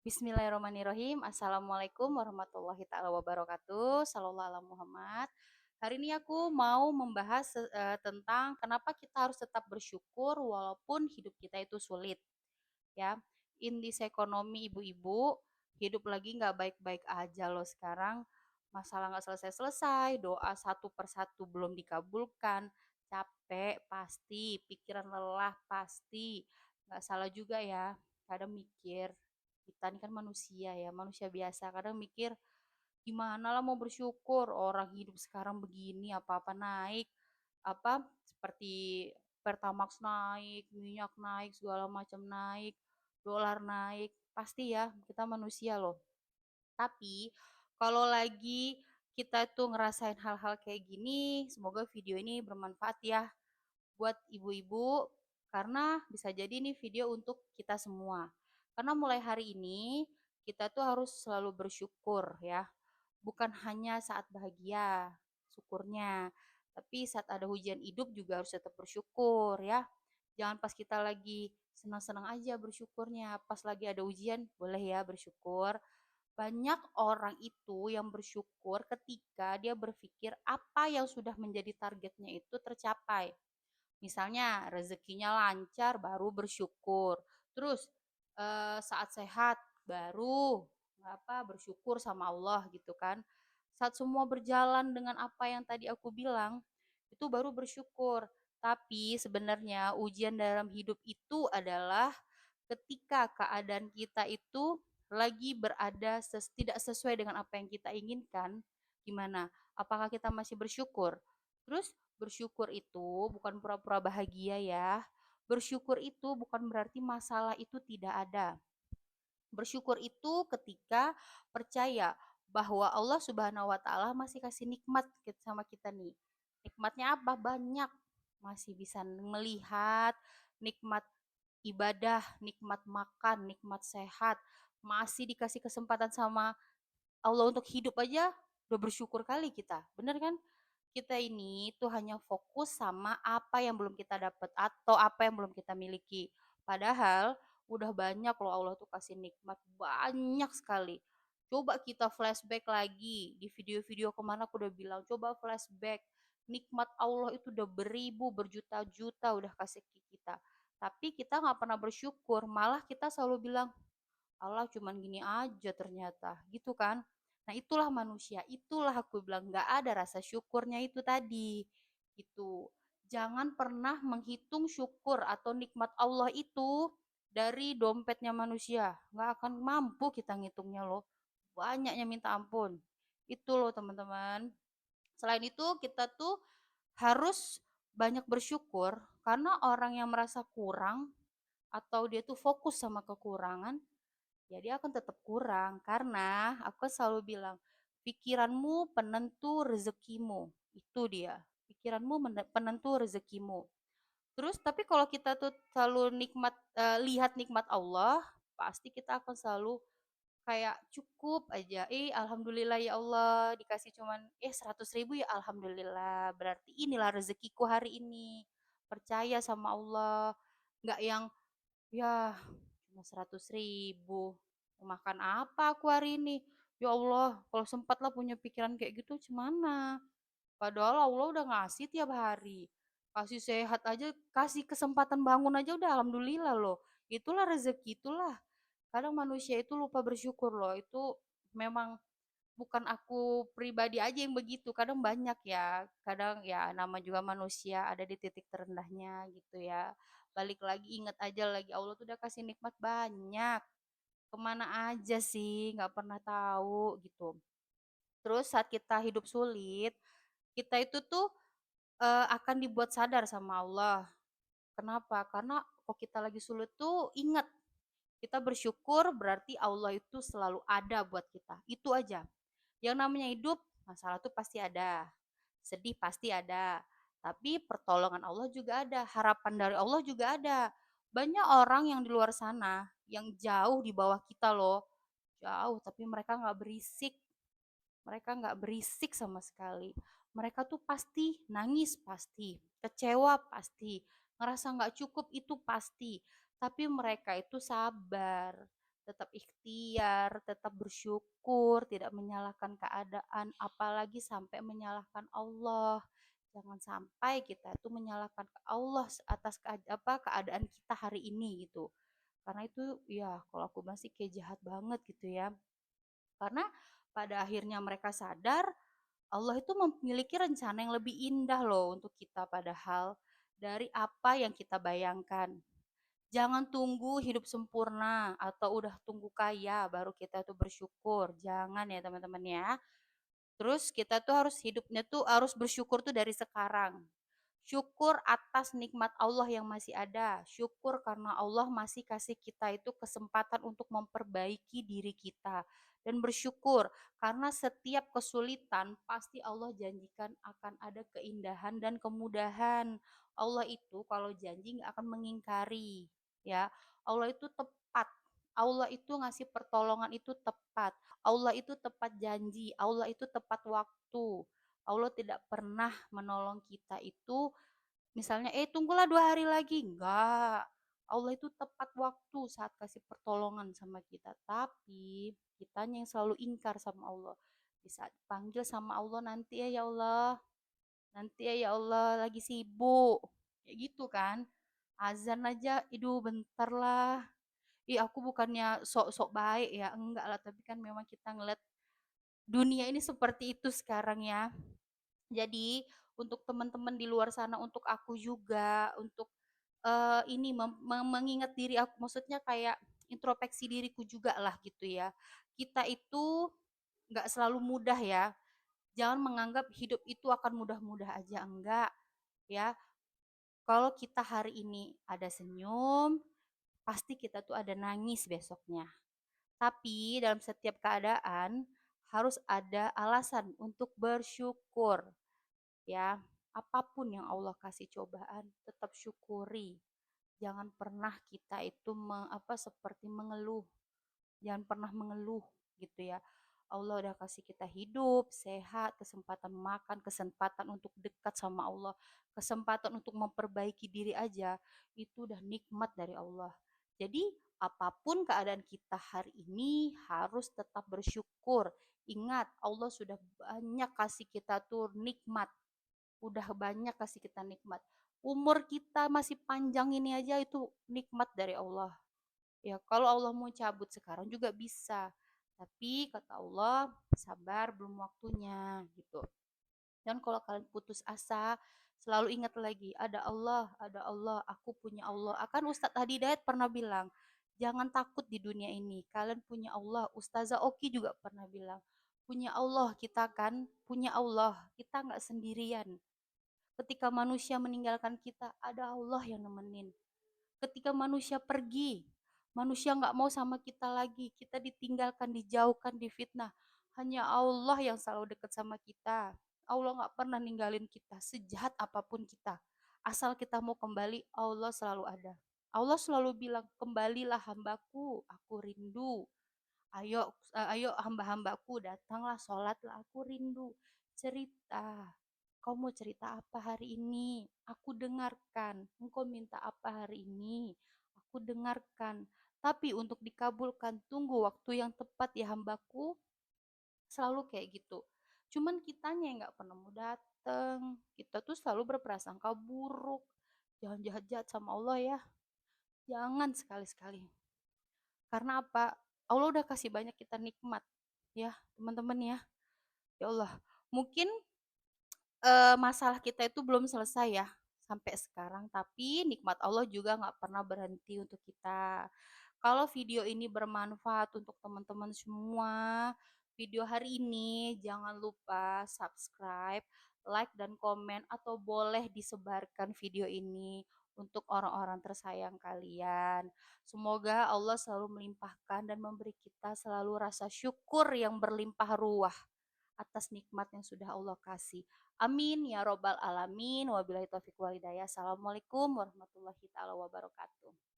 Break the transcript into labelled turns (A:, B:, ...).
A: Bismillahirrahmanirrahim. Assalamualaikum warahmatullahi taala wabarakatuh. Sallallahu ala Muhammad. Hari ini aku mau membahas tentang kenapa kita harus tetap bersyukur walaupun hidup kita itu sulit, ya. In this ekonomi ibu-ibu, hidup lagi nggak baik-baik aja loh sekarang. Masalah nggak selesai-selesai, doa satu persatu belum dikabulkan, capek pasti, pikiran lelah pasti. Nggak salah juga ya, kadang mikir, kita ini kan manusia ya, manusia biasa, kadang mikir, gimana lah mau bersyukur, orang hidup sekarang begini, apa-apa naik, seperti Pertamax naik, minyak naik, segala macam naik, dolar naik, pasti ya kita manusia loh. Tapi kalau lagi kita tuh ngerasain hal-hal kayak gini, semoga video ini bermanfaat ya buat ibu-ibu karena bisa jadi ini video untuk kita semua. Karena mulai hari ini kita tuh harus selalu bersyukur ya. Bukan hanya saat bahagia syukurnya, tapi saat ada hujan hidup juga harus tetap bersyukur ya. Jangan pas kita lagi senang-senang aja bersyukurnya, pas lagi ada ujian boleh ya bersyukur. Banyak orang itu yang bersyukur ketika dia berpikir apa yang sudah menjadi targetnya itu tercapai. Misalnya rezekinya lancar baru bersyukur. Terus saat sehat baru bersyukur sama Allah gitu kan. Saat semua berjalan dengan apa yang tadi aku bilang, itu baru bersyukur. Tapi sebenarnya ujian dalam hidup itu adalah ketika keadaan kita itu lagi berada tidak sesuai dengan apa yang kita inginkan, gimana? Apakah kita masih bersyukur? Terus bersyukur itu bukan pura-pura bahagia ya. Bersyukur itu bukan berarti masalah itu tidak ada. Bersyukur itu ketika percaya bahwa Allah Subhanahu wa taala masih kasih nikmat sama kita nih. Nikmatnya apa? Banyak. Masih bisa melihat, nikmat ibadah, nikmat makan, nikmat sehat, masih dikasih kesempatan sama Allah untuk hidup aja, udah bersyukur kali kita. Bener kan? Kita ini tuh hanya fokus sama apa yang belum kita dapat atau apa yang belum kita miliki. Padahal udah banyak loh Allah tuh kasih nikmat banyak sekali. Coba kita flashback lagi di video-video kemana aku udah bilang, coba flashback. Nikmat Allah itu udah beribu, berjuta-juta udah kasih ke kita. Tapi kita nggak pernah bersyukur, malah kita selalu bilang, Allah cuman gini aja ternyata, gitu kan. Nah itulah manusia, itulah aku bilang gak ada rasa syukurnya itu tadi, gitu. Jangan pernah menghitung syukur atau nikmat Allah itu dari dompetnya manusia, gak akan mampu kita ngitungnya loh. Banyaknya minta ampun. Itu loh teman-teman. Selain itu kita tuh harus banyak bersyukur karena orang yang merasa kurang atau dia tuh fokus sama kekurangan, ya dia akan tetap kurang karena aku selalu bilang pikiranmu penentu rezekimu. Itu dia. Pikiranmu penentu rezekimu. Terus tapi kalau kita tuh selalu lihat nikmat Allah, pasti kita akan selalu kayak cukup aja. Alhamdulillah ya Allah dikasih cuman 100.000 ya alhamdulillah. Berarti inilah rezekiku hari ini. Percaya sama Allah. Nggak yang ya, cuma 100.000. Mau makan apa aku hari ini? Ya Allah, kalau sempatlah punya pikiran kayak gitu, gimana? Padahal Allah udah ngasih tiap hari. Kasih sehat aja, kasih kesempatan bangun aja udah alhamdulillah loh. Itulah rezeki, itulah. Kadang manusia itu lupa bersyukur loh. Itu memang bukan aku pribadi aja yang begitu, kadang banyak ya, kadang ya nama juga manusia ada di titik terendahnya gitu ya. Balik lagi inget aja lagi Allah tuh udah kasih nikmat banyak, kemana aja sih nggak pernah tahu gitu. Terus saat kita hidup sulit, kita itu tuh akan dibuat sadar sama Allah. Kenapa? Karena kok kita lagi sulit tuh ingat kita bersyukur berarti Allah itu selalu ada buat kita. Itu aja. Yang namanya hidup, masalah tuh pasti ada. Sedih pasti ada. Tapi pertolongan Allah juga ada. Harapan dari Allah juga ada. Banyak orang yang di luar sana, yang jauh di bawah kita loh. Jauh, tapi mereka nggak berisik. Mereka nggak berisik sama sekali. Mereka tuh pasti nangis, pasti. Kecewa, pasti. Ngerasa nggak cukup, itu pasti. Tapi mereka itu sabar. tetap ikhtiar, tetap bersyukur, tidak menyalahkan keadaan, apalagi sampai menyalahkan Allah. Jangan sampai kita itu menyalahkan ke Allah atas keadaan kita hari ini gitu. Karena itu ya kalau aku masih kayak jahat banget gitu ya. Karena pada akhirnya mereka sadar Allah itu memiliki rencana yang lebih indah loh untuk kita padahal dari apa yang kita bayangkan. Jangan tunggu hidup sempurna atau udah tunggu kaya baru kita tuh bersyukur. Jangan ya teman-teman ya. Terus kita tuh harus hidupnya tuh harus bersyukur tuh dari sekarang. Syukur atas nikmat Allah yang masih ada. Syukur karena Allah masih kasih kita itu kesempatan untuk memperbaiki diri kita. Dan bersyukur karena setiap kesulitan pasti Allah janjikan akan ada keindahan dan kemudahan. Allah itu kalau janji nggak akan mengingkari. Ya, Allah itu tepat. Allah itu ngasih pertolongan itu tepat. Allah itu tepat janji. Allah itu tepat waktu. Allah tidak pernah menolong kita itu misalnya, tunggulah 2 hari lagi, enggak. Allah itu tepat waktu saat kasih pertolongan sama kita, tapi kitanya yang selalu ingkar sama Allah. Di saat dipanggil sama Allah, "Nanti ya Allah, nanti ya Allah, lagi sibuk." Kayak gitu kan. Azan aja, "Iduh bentar lah." Ih, aku bukannya sok-sok baik ya, enggak lah, tapi kan memang kita ngeliat dunia ini seperti itu sekarang ya. Jadi untuk teman-teman di luar sana, untuk aku juga, untuk, ini mengingat diri aku, maksudnya kayak introspeksi diriku juga lah gitu ya. Kita itu nggak selalu mudah ya, jangan menganggap hidup itu akan mudah-mudah aja, enggak, ya. Kalau kita hari ini ada senyum, pasti kita tuh ada nangis besoknya. Tapi dalam setiap keadaan harus ada alasan untuk bersyukur. Ya, apapun yang Allah kasih cobaan, tetap syukuri. Jangan pernah kita itu seperti mengeluh. Jangan pernah mengeluh gitu ya. Allah udah kasih kita hidup, sehat, kesempatan makan, kesempatan untuk dekat sama Allah, kesempatan untuk memperbaiki diri aja, itu udah nikmat dari Allah. Jadi, apapun keadaan kita hari ini harus tetap bersyukur. Ingat, Allah sudah banyak kasih kita tuh nikmat, udah banyak kasih kita nikmat. Umur kita masih panjang ini aja itu nikmat dari Allah. Ya, kalau Allah mau cabut sekarang juga bisa. Tapi kata Allah, sabar belum waktunya gitu. Dan kalau kalian putus asa, selalu ingat lagi, ada Allah, aku punya Allah. Akan Ustadz Hadi Dayat pernah bilang, jangan takut di dunia ini, kalian punya Allah. Ustazah Oki juga pernah bilang, punya Allah kita kan, punya Allah, kita nggak sendirian. Ketika manusia meninggalkan kita, ada Allah yang nemenin. Ketika manusia pergi, manusia nggak mau sama kita lagi, kita ditinggalkan, dijauhkan, difitnah. Hanya Allah yang selalu dekat sama kita. Allah nggak pernah ninggalin kita, sejahat apapun kita. Asal kita mau kembali, Allah selalu ada. Allah selalu bilang, kembalilah hambaku, aku rindu. Ayo hamba-hambaku datanglah, sholatlah, aku rindu. Cerita, kau mau cerita apa hari ini? Aku dengarkan. Engkau minta apa hari ini? Aku dengarkan. Tapi untuk dikabulkan, tunggu waktu yang tepat ya hambaku. Selalu kayak gitu. Cuman kitanya yang nggak pernah mau dateng. Kita tuh selalu berprasangka buruk. Jangan jahat-jahat sama Allah ya. Jangan sekali-sekali. Karena apa? Allah udah kasih banyak kita nikmat. Ya, teman-teman ya. Ya Allah, mungkin masalah kita itu belum selesai ya sampai sekarang, tapi nikmat Allah juga nggak pernah berhenti untuk kita. Kalau video ini bermanfaat untuk teman-teman semua, video hari ini jangan lupa subscribe, like, dan komen, atau boleh disebarkan video ini untuk orang-orang tersayang kalian. Semoga Allah selalu melimpahkan dan memberi kita selalu rasa syukur yang berlimpah ruah atas nikmat yang sudah Allah kasih. Amin ya robbal alamin. Wabillahi taufiq walhidayah. Assalamualaikum warahmatullahi taala wabarakatuh.